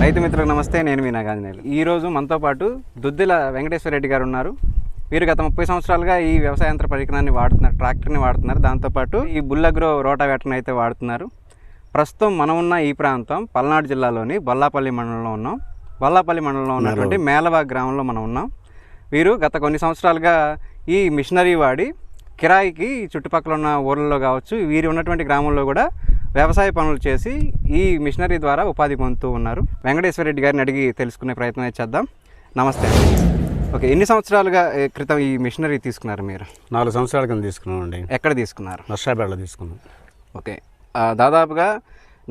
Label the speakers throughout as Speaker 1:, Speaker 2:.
Speaker 1: రైతు మిత్రులకు నమస్తే. నేను మీ నాగాంజనేయులు. ఈరోజు మనతో పాటు దుద్దిల వెంకటేశ్వర రెడ్డి గారు ఉన్నారు. వీరు గత 30 సంవత్సరాలుగా ఈ వ్యవసాయ యంత్ర పరికరాన్ని వాడుతున్నారు, ట్రాక్టర్ని వాడుతున్నారు. దాంతోపాటు ఈ బుల్లగ్రో రోటావేటర్ని అయితే వాడుతున్నారు. ప్రస్తుతం మనం ఉన్న ఈ ప్రాంతం పల్నాడు జిల్లాలోని బొల్లాపల్లి మండలంలో ఉన్నాం. బొల్లాపల్లి మండలంలో ఉన్నటువంటి మేలవాగ్ గ్రామంలో మనం ఉన్నాం. వీరు గత కొన్ని సంవత్సరాలుగా ఈ మిషనరీ వాడి కిరాయికి చుట్టుపక్కల ఉన్న ఊర్లలో కావచ్చు, వీరు ఉన్నటువంటి గ్రామంలో కూడా వ్యవసాయ పనులు చేసి ఈ మిషనరీ ద్వారా ఉపాధి పొందుతూ ఉన్నారు. వెంకటేశ్వర రెడ్డి గారిని అడిగి తెలుసుకునే ప్రయత్నం చేద్దాం. నమస్తే. ఓకే, ఎన్ని సంవత్సరాలుగా క్రితం ఈ మిషనరీ తీసుకున్నారు మీరు?
Speaker 2: 4 సంవత్సరాల కింద తీసుకున్నామండి.
Speaker 1: ఎక్కడ తీసుకున్నారు?
Speaker 2: నర్సాపేటలో తీసుకున్నాం.
Speaker 1: ఓకే, దాదాపుగా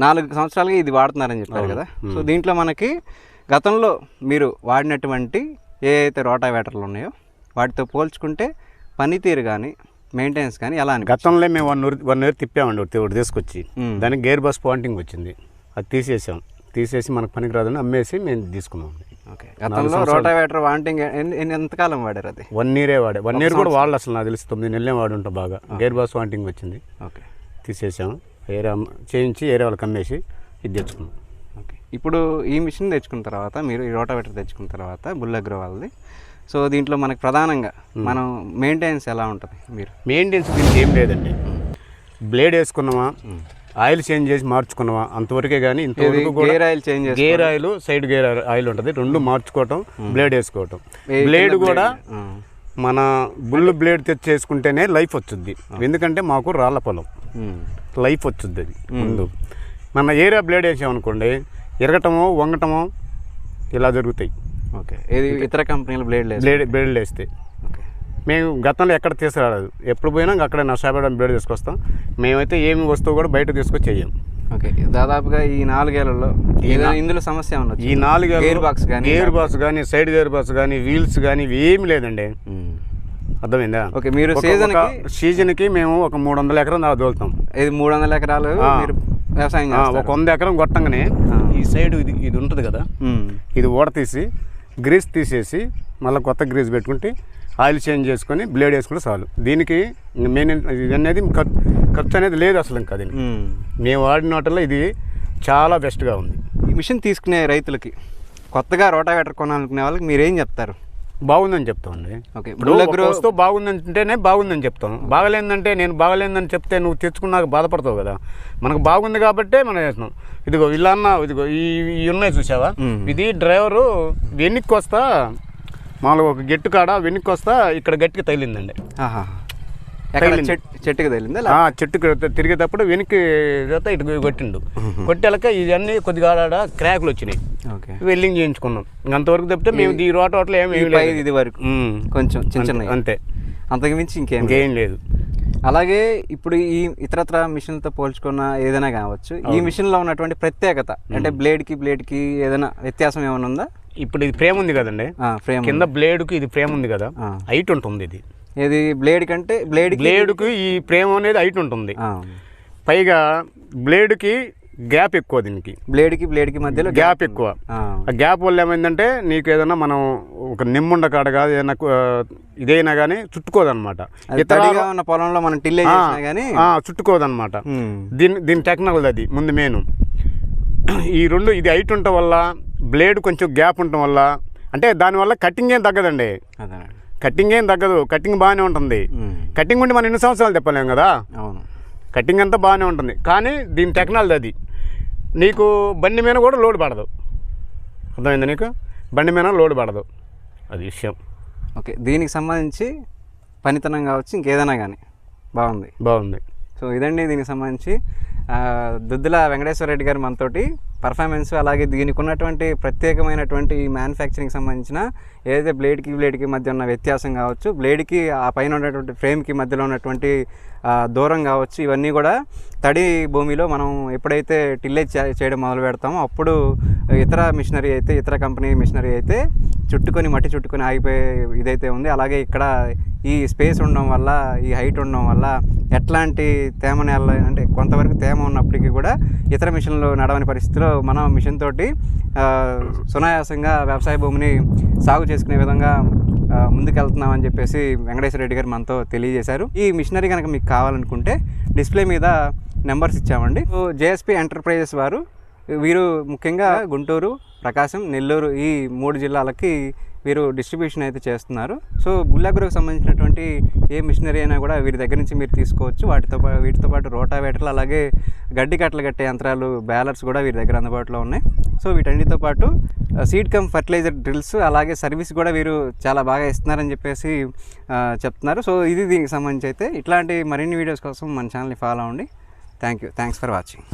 Speaker 1: 4 సంవత్సరాలుగా ఇది వాడుతున్నారని చెప్పారు కదా. సో దీంట్లో మనకి గతంలో మీరు వాడినటువంటి ఏ అయితే రోటావేటర్లు ఉన్నాయో వాటితో పోల్చుకుంటే పనితీరు కానీ మెయింటెనెన్స్ కానీ ఎలా అని?
Speaker 2: గతంలో మేము 1 ఇయర్ తిప్పామండి ఒకటి తీసుకొచ్చి. దానికి గేర్ బస్ పాయింటింగ్ వచ్చింది, అది తీసేసి మనకు పనికిరాదని అమ్మేసి మేము తీసుకున్నాం.
Speaker 1: ఓకే, గతంలో రోటావేటర్ వాంటింగ్ ఎంతకాలం వాడారు? అది
Speaker 2: 1 ఇయరే వాడే. 1 ఇయర్ కూడా వాళ్ళు అసలు నాకు తెలిసి 9 నెలలే వాడి ఉంటాం బాగా. గేర్ బస్ వాంటింగ్ వచ్చింది, ఓకే, తీసేసాము. చేయించి ఏరే వాళ్ళకి అమ్మేసి ఇది తెచ్చుకున్నాం.
Speaker 1: ఓకే, ఇప్పుడు ఈ మిషన్ తెచ్చుకున్న తర్వాత, మీరు ఈ రోటావేటర్ తెచ్చుకున్న తర్వాత బుల్లగ్రో వాళ్ళది, సో దీంట్లో మనకు ప్రధానంగా మనం మెయింటెనెన్స్ ఎలా ఉంటుంది? మీరు
Speaker 2: మెయింటెనెన్స్ దీనికి ఏం లేదండి. బ్లేడ్ వేసుకున్నామా, ఆయిల్ చేంజ్ చేసి మార్చుకున్నావా అంతవరకే. కానీ ఇంతవరకు
Speaker 1: gear oil change,
Speaker 2: gear oil, side gear oil ఉంటుంది, 2 మార్చుకోవటం, బ్లేడ్ వేసుకోవటం. బ్లేడ్ కూడా మన బుల్ బ్లేడ్ తెచ్చి వేసుకుంటేనే లైఫ్ వచ్చుద్ది. ఎందుకంటే మాకు రాళ్ళ పొలం, లైఫ్ వచ్చుద్ది. అది ముందు మన ఏరియా బ్లేడ్ వేసామనుకోండి, ఎరగటమో వంగటమో ఇలా జరుగుతాయి.
Speaker 1: ఓకే, ఏది ఇతర కంపెనీలు బ్లేడ్లు
Speaker 2: వేస్తే మేము గతంలో ఎక్కడ తీసుకురాలేదు. ఎప్పుడు పోయినా అక్కడ నర్సాపేట బ్లేడ్ తీసుకొస్తాం. మేమైతే ఏమి వస్తువు కూడా బయట తీసుకొచ్చి చెయ్యం.
Speaker 1: ఓకే, దాదాపుగా ఈ 4 ఏళ్లలో ఇందులో సమస్య ఉన్నది.
Speaker 2: ఈ 4 ఏళ్ళు గేర్ బాక్స్ కానీ సైడ్ గేర్ బాక్స్ కానీ వీల్స్ కానీ ఇవి ఏమి లేదండి. అర్థమైందా? ఓకే, మీరు సీజన్కి మేము ఒక 300 ఎకరం దాకా తోలుతాం.
Speaker 1: ఇది 300 ఎకరాలు వ్యవసాయం.
Speaker 2: ఒక 100 ఎకరం కొట్టంగానే ఈ సైడ్ ఇది ఉంటుంది కదా, ఇది ఊడ తీసి గ్రీస్ తీసేసి మళ్ళీ కొత్త గ్రీస్ పెట్టుకుంటే ఆయిల్ చేంజ్ చేసుకొని బ్లేడ్ వేసుకుంటే చాలు. దీనికి మెయిన్ ఇది అనేది ఖర్చు అనేది లేదు అసలు. ఇంకా దీనికి మేము వాడిన వాటిల్లో ఇది చాలా బెస్ట్గా ఉంది.
Speaker 1: ఈ మిషన్ తీసుకునే రైతులకి, కొత్తగా రోటావేటర్ కొనాలనుకునే వాళ్ళకి మీరు ఏం చెప్తారు?
Speaker 2: బాగుందని చెప్తామండి.
Speaker 1: ఓకే,
Speaker 2: వస్తువు బాగుందంటేనే బాగుందని చెప్తాను. బాగలేదంటే నేను బాగలేదని చెప్తే నువ్వు తెచ్చుకున్నాక బాధపడతావు కదా. మనకు బాగుంది కాబట్టే మనం చేస్తున్నాం. ఇదిగో ఇలా అన్న, ఇదిగో ఈ ఉన్నాయి చూసావా, ఇది డ్రైవరు వెనక్కి వస్తా మామూలుగా ఒక గెట్టు కాడ వెనక్కి వస్తా ఇక్కడ గట్టిగా తగిలిందండి.
Speaker 1: చెట్టుకి తగిలిందా?
Speaker 2: చెట్టుకి తిరిగేటప్పుడు వెనక్కి ఇటు కొట్టిండు. కొట్టేలక ఇవన్నీ కొద్దిగా క్రాకులు వచ్చినాయి. వెల్డింగ్ చేయించుకున్నాం. అంతవరకు తప్పితే మేము ఈ రోటోట్లో ఏమి
Speaker 1: ఇది వరకు కొంచెం చిన్న
Speaker 2: అంతే,
Speaker 1: అంతకుమించి ఇంకేం లేదు. అలాగే ఇప్పుడు ఈ ఇతరత్ర మిషన్లతో పోల్చుకున్న ఏదైనా కావచ్చు, ఈ మిషన్లో ఉన్నటువంటి ప్రత్యేకత అంటే బ్లేడ్కి ఏదైనా వ్యత్యాసం ఏమైనా ఉందా?
Speaker 2: ఇప్పుడు ఇది ఫ్రేమ్ ఉంది కదండి, ఫ్రేమ్ కింద బ్లేడ్కి ఇది ఫ్రేమ్ ఉంది కదా, హైట్ ఉంటుంది. ఇది
Speaker 1: ఇది బ్లేడ్ కంటే
Speaker 2: బ్లేడ్కి ఈ ఫ్రేమ్ అనేది హైట్ ఉంటుంది. పైగా బ్లేడ్కి గ్యాప్ ఎక్కువ. దీనికి
Speaker 1: బ్లేడ్కి మధ్యలో
Speaker 2: గ్యాప్ ఎక్కువ. ఆ గ్యాప్ వల్ల ఏమైందంటే నీకు ఏదైనా మనం ఒక నిమ్ముండ కాడ కాదు ఏదైనా ఇదైనా కానీ చుట్టుకోదనమాట.
Speaker 1: ఉన్న పొలంలో మనం టిల్లే కానీ
Speaker 2: చుట్టుకోదనమాట. దీని టెక్నాలజీ అది ముందు మెయిన్. ఈ రెండు ఇది హైట్ ఉండటం వల్ల, బ్లేడ్ కొంచెం గ్యాప్ ఉండటం వల్ల, అంటే దానివల్ల కటింగ్ ఏం తగ్గదండి. కటింగ్ ఏం తగ్గదు, కటింగ్ బాగానే ఉంటుంది. కటింగ్ ఉంటే మనం 2 సంవత్సరాలు చెప్పలేము కదా. కటింగ్ అంతా బాగానే ఉంటుంది. కానీ దీని టెక్నాలజీ అది నీకు బండి మీద కూడా లోడ్ పడదు. అర్థమైంది నీకు? బండి మీద లోడ్ పడదు, అది విషయం.
Speaker 1: ఓకే, దీనికి సంబంధించి పనితనం కావచ్చు ఇంకేదైనా కానీ బాగుంది. సో ఇదండి దీనికి సంబంధించి దుద్దిల వెంకటేశ్వర రెడ్డి గారు మనతోటి పర్ఫార్మెన్స్, అలాగే దీనికి ఉన్నటువంటి ప్రత్యేకమైనటువంటి మ్యానుఫ్యాక్చరింగ్ సంబంధించిన ఏదైతే బ్లేడ్కి మధ్య ఉన్న వ్యత్యాసం కావచ్చు, బ్లేడ్కి ఆ పైన ఉన్నటువంటి ఫ్రేమ్కి మధ్యలో ఉన్నటువంటి దూరం కావచ్చు, ఇవన్నీ కూడా తడి భూమిలో మనం ఎప్పుడైతే టిల్లేజ్ చేయడం మొదలు పెడతామో అప్పుడు ఇతర కంపెనీ మిషనరీ అయితే మట్టి చుట్టుకొని ఆగిపోయే ఇదైతే ఉంది. అలాగే ఇక్కడ ఈ స్పేస్ ఉండడం వల్ల, ఈ హైట్ ఉండడం వల్ల ఎట్లాంటి తేమ నేల అంటే కొంతవరకు తేమ ఉన్నప్పటికీ కూడా ఇతర మిషన్లు నడవని పరిస్థితిలో మనం మిషన్ తోటి సునాయాసంగా వ్యవసాయ భూమిని సాగు చేసుకునే విధంగా ముందుకెళ్తున్నామని చెప్పేసి వెంకటేశ్వర రెడ్డి గారు మనతో తెలియజేశారు. ఈ మిషనరీ కనుక మీకు కావాలనుకుంటే డిస్ప్లే మీద నెంబర్స్ ఇచ్చామండి. జేఎస్పీ ఎంటర్ప్రైజెస్ వారు వీరు ముఖ్యంగా గుంటూరు, ప్రకాశం, నెల్లూరు ఈ 3 జిల్లాలకి వీరు డిస్ట్రిబ్యూషన్ అయితే చేస్తున్నారు. సో బుల్ అగ్రోకి సంబంధించినటువంటి ఏ మిషనరీ అయినా కూడా వీరి దగ్గర నుంచి మీరు తీసుకోవచ్చు. వీటితో పాటు రోటావేటర్లు, అలాగే గడ్డి కట్టలు కట్టే యంత్రాలు, బ్యాలర్స్ కూడా వీరి దగ్గర అందుబాటులో ఉన్నాయి. సో వీటన్నిటితో పాటు సీడ్ కమ్ ఫర్టిలైజర్ డ్రిల్స్, అలాగే సర్వీస్ కూడా వీరు చాలా బాగా ఇస్తున్నారని చెప్పేసి చెప్తున్నారు. సో ఇది దీనికి సంబంధించి అయితే. ఇట్లాంటి మరిన్ని వీడియోస్ కోసం మన ఛానల్ని ఫాలో అవ్వండి. Thanks for watching.